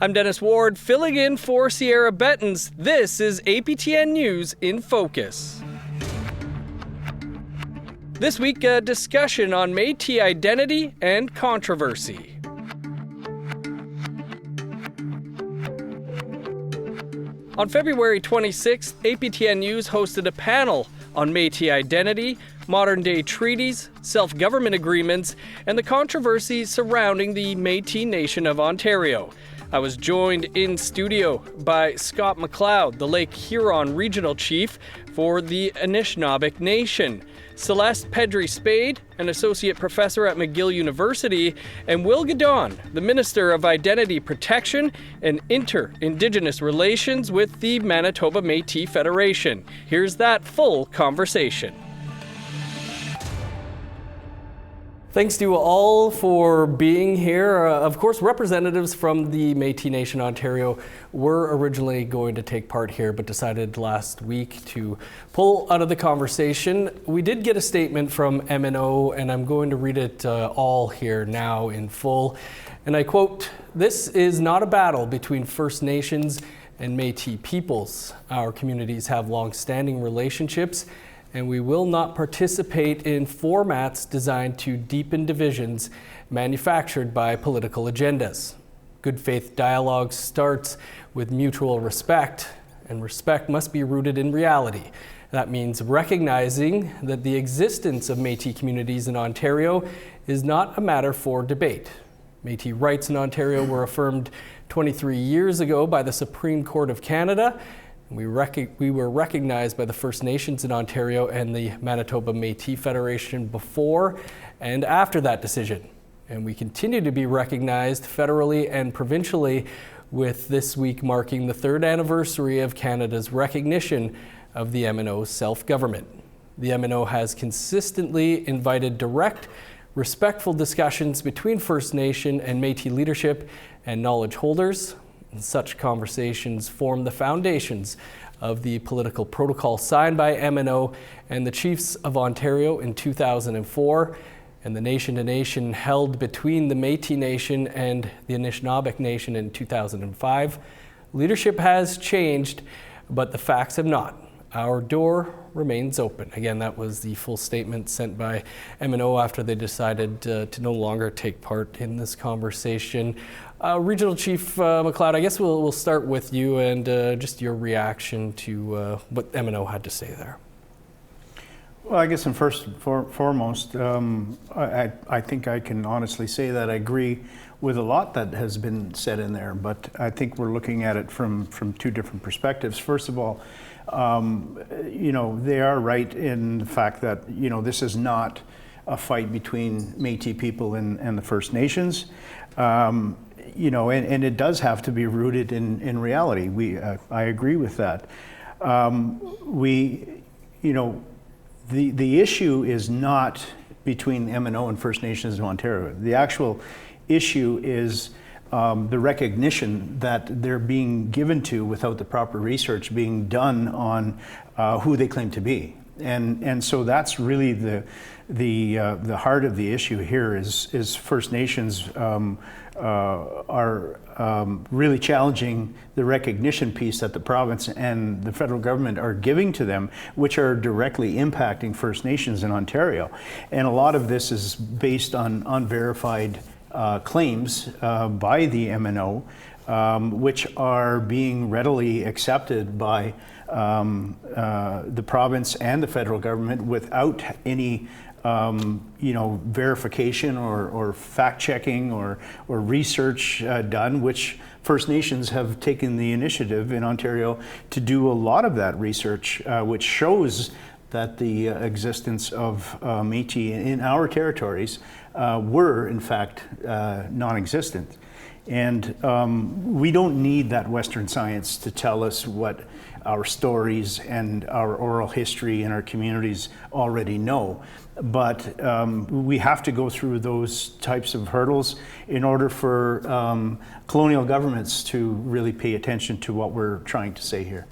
I'm Dennis Ward, filling in for Sierra Bettens. This is APTN News in Focus. This week, a discussion on Métis identity and controversy. On February 26th, APTN News hosted a panel on Métis identity, modern-day treaties, self-government agreements, and the controversy surrounding the Métis Nation of Ontario. I was joined in studio by Scott McLeod, the Lake Huron Regional Chief for the Anishinabek Nation, Celeste Pedri-Spade, an Associate Professor at McGill University, and Will Goodon, the Minister of Identity Protection and Inter-Indigenous Relations with the Manitoba Metis Federation. Here's that full conversation. Thanks to you all for being here. Of course, representatives from the Métis Nation Ontario were originally going to take part here, but decided last week to pull out of the conversation. We did get a statement from MNO, and I'm going to read it all here now in full. And I quote, "This is not a battle between First Nations and Métis peoples. Our communities have long-standing relationships, and we will not participate in formats designed to deepen divisions manufactured by political agendas. Good faith dialogue starts with mutual respect, and respect must be rooted in reality. That means recognizing that the existence of Métis communities in Ontario is not a matter for debate. Métis rights in Ontario were affirmed 23 years ago by the Supreme Court of Canada. We were recognized by the First Nations in Ontario and the Manitoba Metis Federation before and after that decision. And we continue to be recognized federally and provincially, with this week marking the 3rd anniversary of Canada's recognition of the MNO's self-government. The MNO has consistently invited direct, respectful discussions between First Nation and Métis leadership and knowledge holders. And such conversations form the foundations of the political protocol signed by MNO and the Chiefs of Ontario in 2004, and the nation-to-nation held between the Métis Nation and the Anishinabek Nation in 2005. Leadership has changed, but the facts have not. Our door remains open." Again, that was the full statement sent by MNO after they decided to no longer take part in this conversation. Regional Chief McLeod, I guess we'll start with you and just your reaction to what MNO had to say there. Well, I guess first and foremost, I think I can honestly say that I agree with a lot that has been said in there, but I think we're looking at it from two different perspectives. First of all, they are right in the fact that, this is not a fight between Métis people and the First Nations. And it does have to be rooted in reality. I agree with that. The issue is not between MNO and First Nations in Ontario. The actual issue is the recognition that they're being given to without the proper research being done on who they claim to be. And so that's really the heart of the issue here is First Nations are really challenging the recognition piece that the province and the federal government are giving to them, which are directly impacting First Nations in Ontario. And a lot of this is based on unverified claims by the MNO, which are being readily accepted by the province and the federal government without any verification or fact checking or research done, which First Nations have taken the initiative in Ontario to do a lot of that research, which shows that the existence of Métis in our territories were in fact non-existent. And we don't need that Western science to tell us what our stories and our oral history in our communities already know. But we have to go through those types of hurdles in order for colonial governments to really pay attention to what we're trying to say here.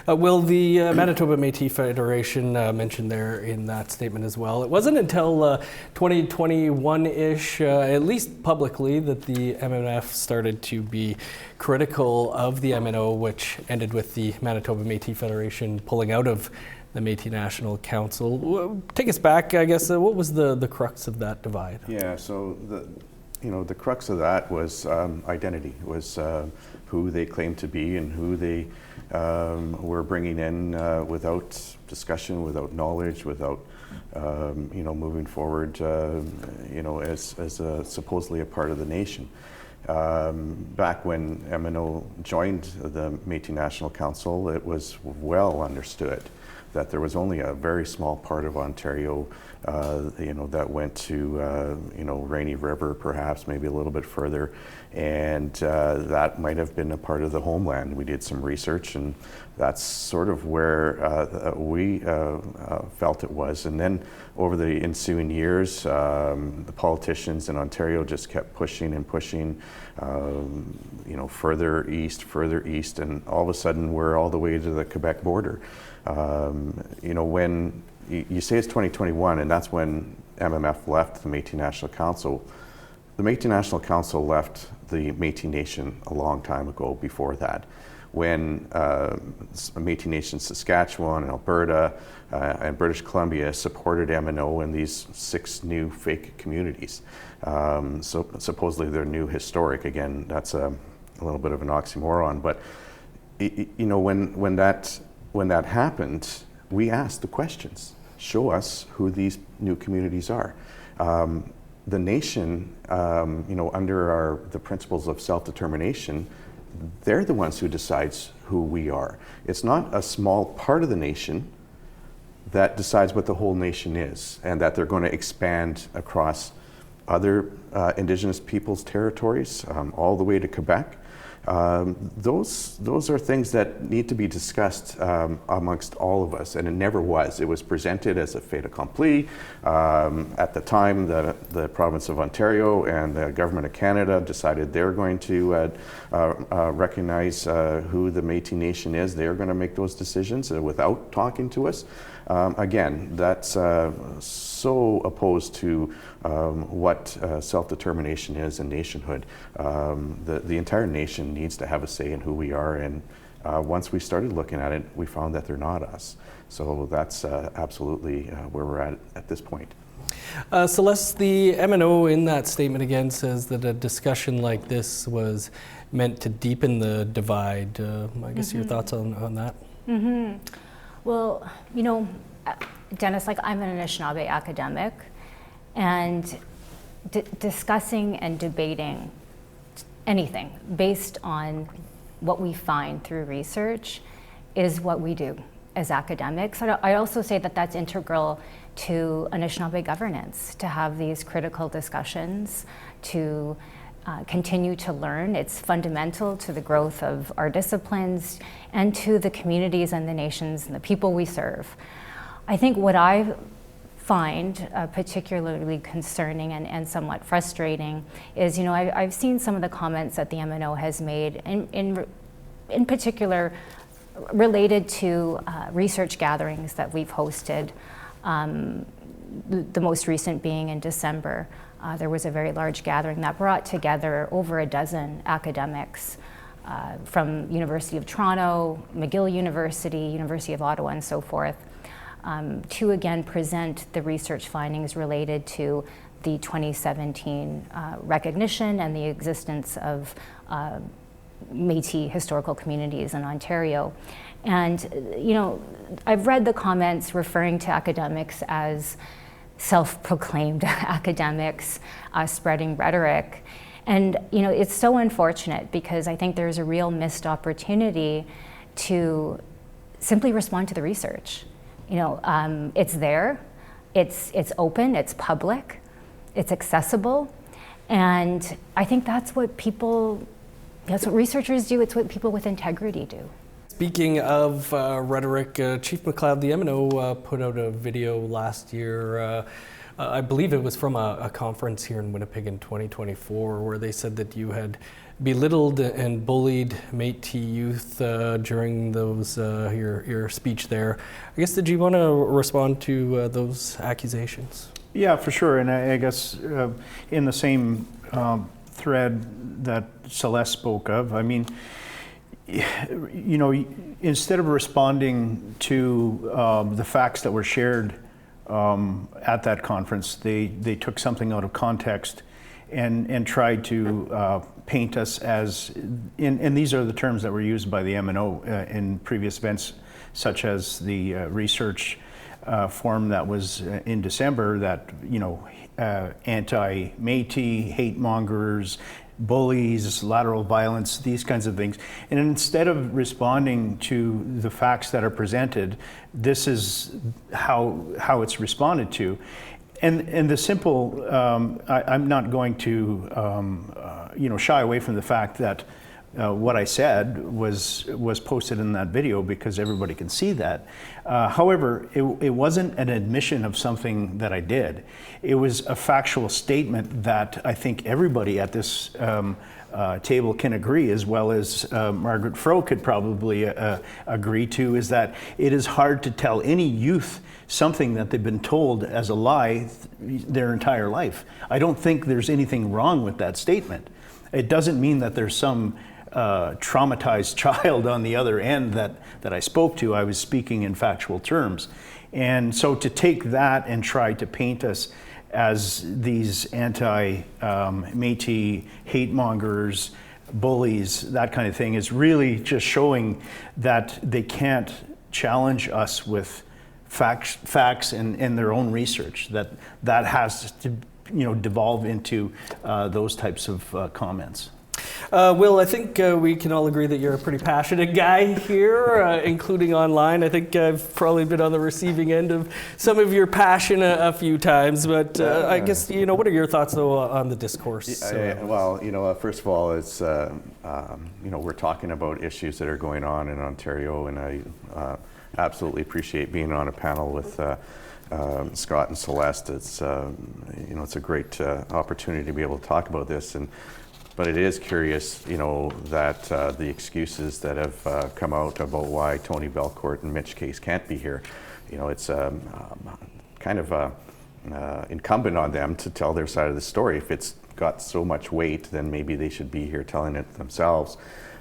Will the Manitoba Metis Federation mentioned there in that statement as well? It wasn't until 2021-ish, at least publicly, that the MNF started to be critical of the MNO, which ended with the Manitoba Metis Federation pulling out of the Métis National Council. Take us back, I guess. What was the crux of that divide? Yeah, so the crux of that was identity, was who they claimed to be and who they were bringing in without discussion, without knowledge, without moving forward, as supposedly a part of the nation. Back when MNO joined the Métis National Council, it was well understood that there was only a very small part of Ontario, that went to, Rainy River, perhaps, maybe a little bit further, and that might have been a part of the homeland. We did some research, and that's sort of where we felt it was. And then over the ensuing years, the politicians in Ontario just kept pushing and pushing, further east, and all of a sudden we're all the way to the Quebec border. When you say it's 2021, and that's when MMF left the Métis National Council. The Métis National Council left the Métis Nation a long time ago before that, when Métis Nation Saskatchewan and Alberta and British Columbia supported MNO in these 6 new fake communities. So supposedly they're new historic. Again, that's a little bit of an oxymoron, but when that happened, we asked the questions. Show us who these new communities are. The nation, under the principles of self-determination, they're the ones who decides who we are. It's not a small part of the nation that decides what the whole nation is, and that they're going to expand across other Indigenous peoples' territories, all the way to Quebec. Those are things that need to be discussed amongst all of us, and it never was. It was presented as a fait accompli. At the time, the province of Ontario and the government of Canada decided they're going to recognize who the Métis Nation is. They're going to make those decisions without talking to us. Again, that's so opposed to what self-determination is and nationhood. The entire nation needs to have a say in who we are, and once we started looking at it, we found that they're not us. So that's absolutely where we're at this point. Celeste, the MNO in that statement again says that a discussion like this was meant to deepen the divide. I guess your thoughts on that? Mm-hmm. Well, Dennis, I'm an Anishinaabe academic, and discussing and debating anything based on what we find through research is what we do as academics. I also say that that's integral to Anishinaabe governance, to have these critical discussions, to continue to learn. It's fundamental to the growth of our disciplines and to the communities and the nations and the people we serve. I think what I find particularly concerning and somewhat frustrating is, I've seen some of the comments that the MNO has made, in particular related to research gatherings that we've hosted, the most recent being in December. There was a very large gathering that brought together over a dozen academics from University of Toronto, McGill University, University of Ottawa, and so forth, to again present the research findings related to the 2017 recognition and the existence of Métis historical communities in Ontario. And I've read the comments referring to academics as self-proclaimed academics spreading rhetoric. And it's so unfortunate, because I think there's a real missed opportunity to simply respond to the research. It's there, it's open, it's public, it's accessible, and I think that's what researchers do. It's what people with integrity do. Speaking of rhetoric, Chief McLeod, the MNO put out a video last year, I believe it was from a conference here in Winnipeg in 2024, where they said that you had belittled and bullied Métis youth during those your speech there. I guess, did you want to respond to those accusations? Yeah, for sure. And I guess in the same thread that Celeste spoke of, I mean, you know, instead of responding to the facts that were shared at that conference, they took something out of context and tried to paint us as, and these are the terms that were used by the MNO in previous events, such as the research forum that was in December, that, you know, anti-Métis, hate mongers, bullies, lateral violence, these kinds of things. And instead of responding to the facts that are presented, this is how it's responded to. And the simple, I'm not going to you know, shy away from the fact that what I said was posted in that video, because everybody can see that. However, it wasn't an admission of something that I did. It was a factual statement that I think everybody at this table can agree, as well as Margaret Froh could probably agree to, is that it is hard to tell any youth something that they've been told as a lie their entire life. I don't think there's anything wrong with that statement. It doesn't mean that there's some traumatized child on the other end that I spoke to. I was speaking in factual terms. And so to take that and try to paint us as these anti-Métis hate mongers, bullies, that kind of thing, is really just showing that they can't challenge us with facts and their own research. That has to, you know, devolve into those types of comments. Will, I think we can all agree that you're a pretty passionate guy here, including online. I think I've probably been on the receiving end of some of your passion a few times, but I guess, you know, what are your thoughts, though, on the discourse? Well, you know, first of all, it's, you know, we're talking about issues that are going on in Ontario, and I absolutely appreciate being on a panel with Scott and Celeste. It's, you know, it's a great opportunity to be able to talk about this. But it is curious, you know, that the excuses that have come out about why Tony Belcourt and Mitch Case can't be here, you know, it's kind of incumbent on them to tell their side of the story. If it's got so much weight, then maybe they should be here telling it themselves.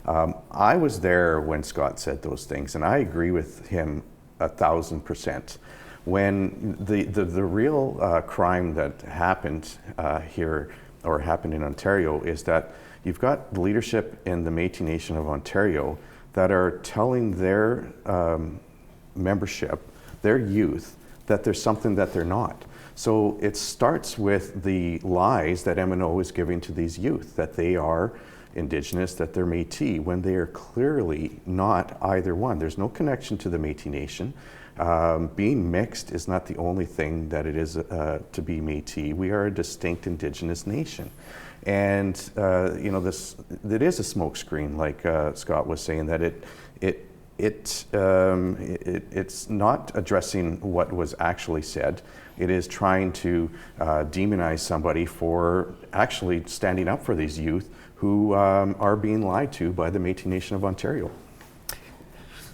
I was there when Scott said those things, and I agree with him 1,000%. When the real crime that happened here, or happened in Ontario, is that you've got leadership in the Métis Nation of Ontario that are telling their membership, their youth, that there's something that they're not. So it starts with the lies that MNO is giving to these youth, that they are Indigenous, that they're Métis, when they are clearly not either one. There's no connection to the Métis Nation. Being mixed is not the only thing that it is to be Métis. We are a distinct Indigenous nation. And you know, it is a smokescreen, like Scott was saying, that it's not addressing what was actually said. It is trying to demonize somebody for actually standing up for these youth who are being lied to by the Métis Nation of Ontario.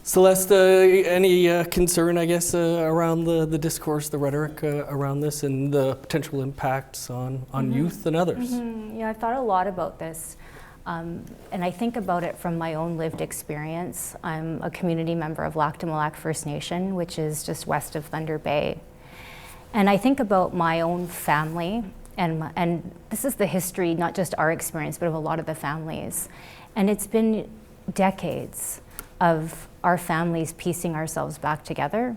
Celeste, any concern, I guess, around the discourse, the rhetoric around this, and the potential impacts on youth and others? Yeah, I've thought a lot about this. And I think about it from my own lived experience. I'm a community member of Lac du Mille Lac First Nation, which is just west of Thunder Bay. And I think about my own family, and this is the history, not just our experience, but of a lot of the families. And it's been decades of our families piecing ourselves back together,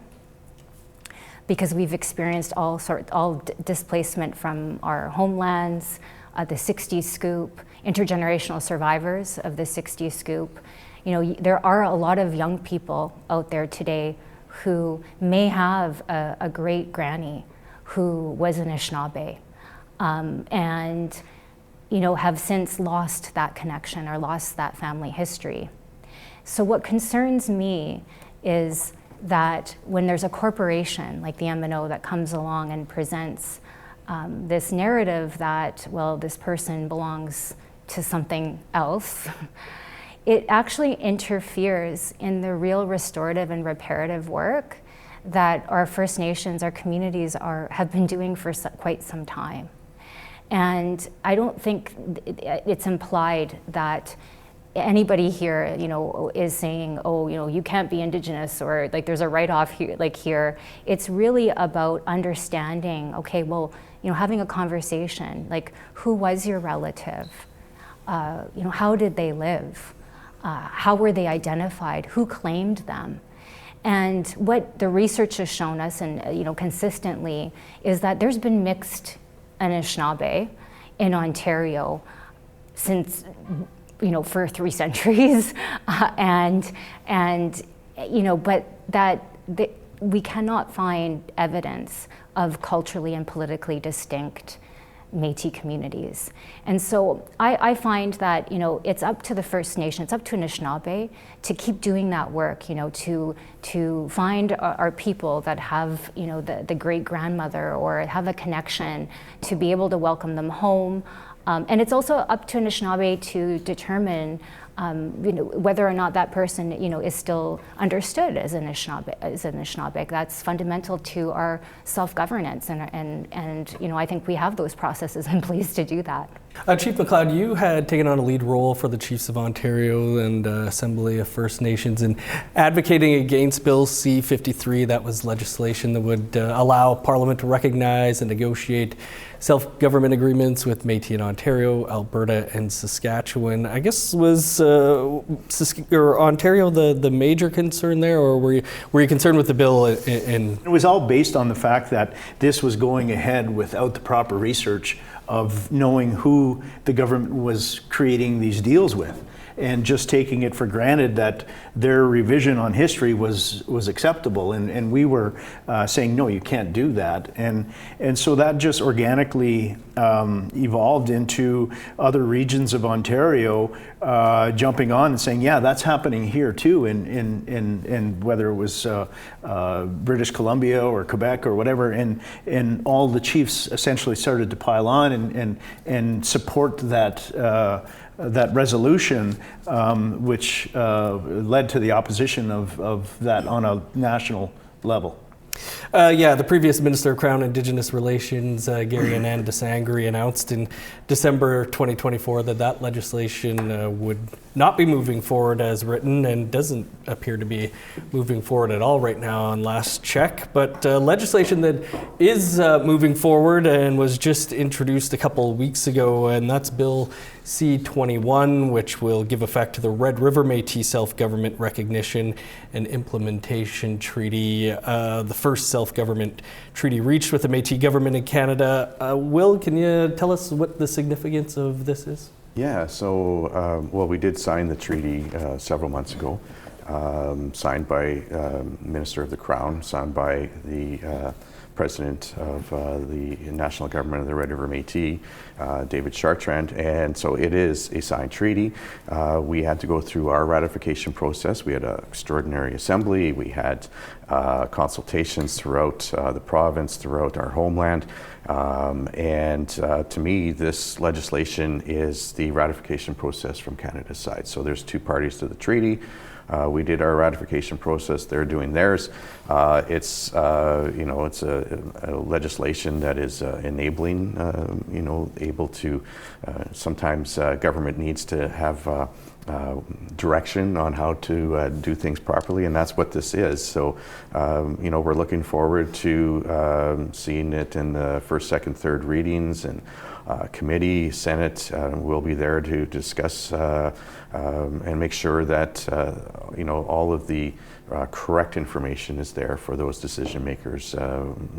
because we've experienced all displacement from our homelands, the 60s scoop, intergenerational survivors of the 60s scoop. You know, there are a lot of young people out there today who may have a great granny who was an Anishinaabe, and you know, have since lost that connection or lost that family history. So what concerns me is that when there's a corporation like the MNO that comes along and presents this narrative that, well, this person belongs to something else, it actually interferes in the real restorative and reparative work that our First Nations, our communities have been doing for quite some time. And I don't think it's implied that anybody here, is saying, oh, you can't be Indigenous, or like there's a write-off here, here. It's really about understanding, okay, well, having a conversation, like who was your relative? How did they live? How were they identified? Who claimed them? And what the research has shown us, and consistently, is that there's been mixed Anishinaabe in Ontario since for 3 centuries, but that we cannot find evidence of culturally and politically distinct Métis communities. And so I find that, it's up to the First Nation, it's up to Anishinaabe to keep doing that work, to find our people that have, the great grandmother or have a connection, to be able to welcome them home. And it's also up to Anishinaabe to determine whether or not that person, is still understood as Anishinaabe. That's fundamental to our self-governance, and I think we have those processes in place to do that. Chief McLeod, you had taken on a lead role for the Chiefs of Ontario and Assembly of First Nations in advocating against Bill C-53. That was legislation that would allow Parliament to recognize and negotiate self-government agreements with Métis in Ontario, Alberta, and Saskatchewan. I guess was Ontario the major concern there, or were you concerned with the bill? It was all based on the fact that this was going ahead without the proper research of knowing who the government was creating these deals with, and just taking it for granted that their revision on history was acceptable. And we were saying, no, you can't do that. And so that just organically evolved into other regions of Ontario jumping on and saying, yeah, that's happening here too. And whether it was British Columbia or Quebec or whatever, and all the chiefs essentially started to pile on and support that resolution, which led to the opposition of that on a national level. The previous Minister of Crown Indigenous Relations, Gary Anand Desangri, announced in December 2024 that legislation would not be moving forward as written, and doesn't appear to be moving forward at all right now on last check. But legislation that is moving forward and was just introduced a couple of weeks ago, and that's Bill C-21, which will give effect to the Red River Métis Self-Government Recognition and Implementation Treaty, the first self-government treaty reached with the Métis government in Canada. Will, can you tell us what the significance of this is? Yeah, so, we did sign the treaty several months ago, signed by Minister of the Crown, signed by the President of the National Government of the Red River Métis, David Chartrand, and so it is a signed treaty. We had to go through our ratification process. We had an extraordinary assembly. We had consultations throughout the province, throughout our homeland, and to me, this legislation is the ratification process from Canada's side. So there's two parties to the treaty. We did our ratification process. They're doing theirs. It's a legislation that is enabling, able to. Sometimes government needs to have direction on how to do things properly, and that's what this is. So, we're looking forward to seeing it in the first, second, third readings, and committee, Senate will be there to discuss and make sure that all of the correct information is there for those decision makers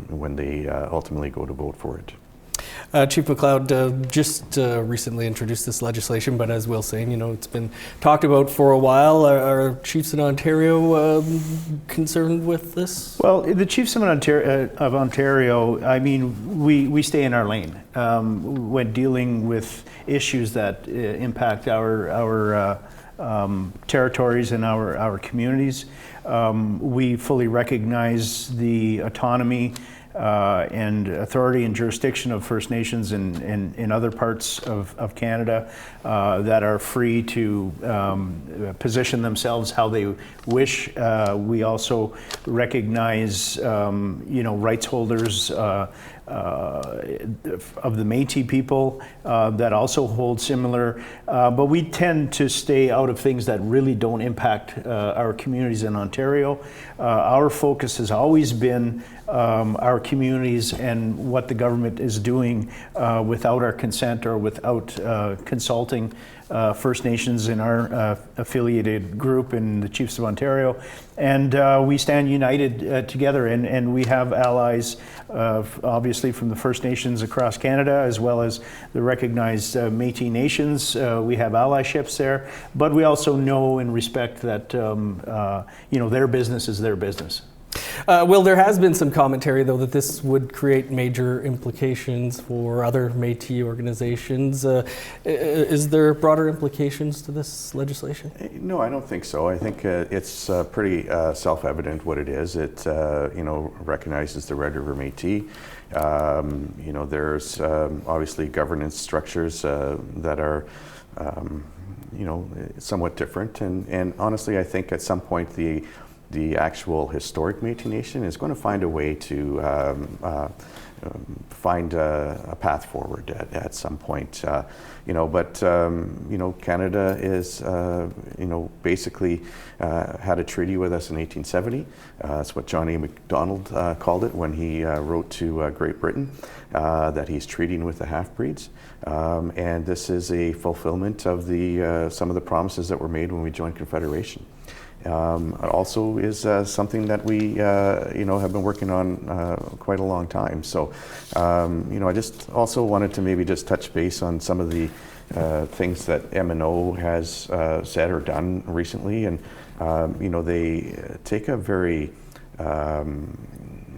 when they ultimately go to vote for it. Chief McLeod just recently introduced this legislation, but as Will's saying, it's been talked about for a while. Are chiefs in Ontario concerned with this? Well, the chiefs of Ontario, I mean, we stay in our lane when dealing with issues that impact our territories and our communities. We fully recognize the autonomy and authority and jurisdiction of First Nations in other parts of Canada that are free to position themselves how they wish. We also recognize, rights holders of the Métis people that also hold similar, but we tend to stay out of things that really don't impact our communities in Ontario. Our focus has always been our communities and what the government is doing without our consent or without consulting First Nations in our affiliated group in the Chiefs of Ontario. And we stand united together, and we have allies obviously from the First Nations across Canada, as well as the recognized Métis Nations. We have allyships there, but we also know and respect that their business is their business. Will, there has been some commentary, though, that this would create major implications for other Métis organizations. Is there broader implications to this legislation? No, I don't think so. I think it's pretty self-evident what it is. It recognizes the Red River Métis. There's obviously governance structures that are somewhat different. And honestly, I think at some point the actual historic Métis Nation is going to find a way to find a path forward at some point. Canada is, basically had a treaty with us in 1870. That's what John A. Macdonald called it when he wrote to Great Britain, that he's treating with the half-breeds. And this is a fulfillment of some of the promises that were made when we joined Confederation. Also is something that we have been working on quite a long time. So I just also wanted to maybe just touch base on some of the things that M&O has said or done recently, and they take a very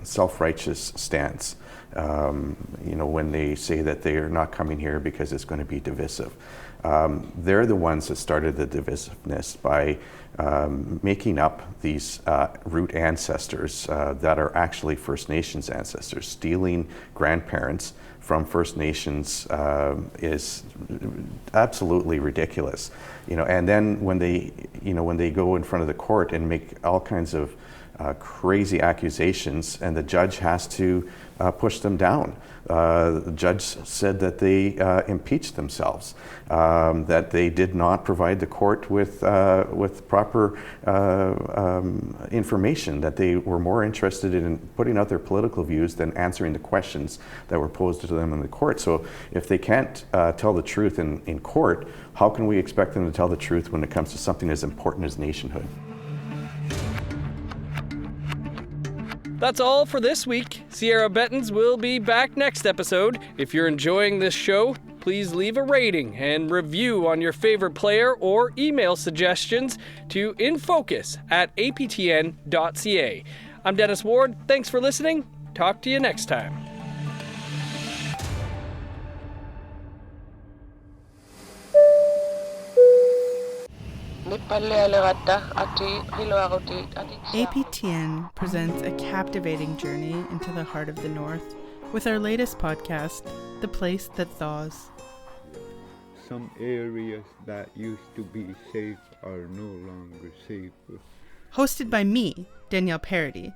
self-righteous stance when they say that they are not coming here because it's going to be divisive. They're the ones that started the divisiveness by making up these root ancestors that are actually First Nations ancestors. Stealing grandparents from First Nations is absolutely ridiculous. And then when they go in front of the court and make all kinds of crazy accusations, and the judge has to push them down. The judge said that they impeached themselves, that they did not provide the court with proper information, that they were more interested in putting out their political views than answering the questions that were posed to them in the court. So if they can't tell the truth in court, how can we expect them to tell the truth when it comes to something as important as nationhood? That's all for this week. Sierra Bettens will be back next episode. If you're enjoying this show, please leave a rating and review on your favorite player, or email suggestions to infocus@aptn.ca. I'm Dennis Ward. Thanks for listening. Talk to you next time. APTN presents a captivating journey into the heart of the North with our latest podcast, The Place That Thaws. Some areas that used to be safe are no longer safe. Hosted by me, Danielle Parody.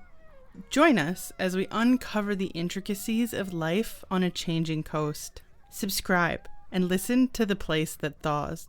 Join us as we uncover the intricacies of life on a changing coast. Subscribe and listen to The Place That Thaws.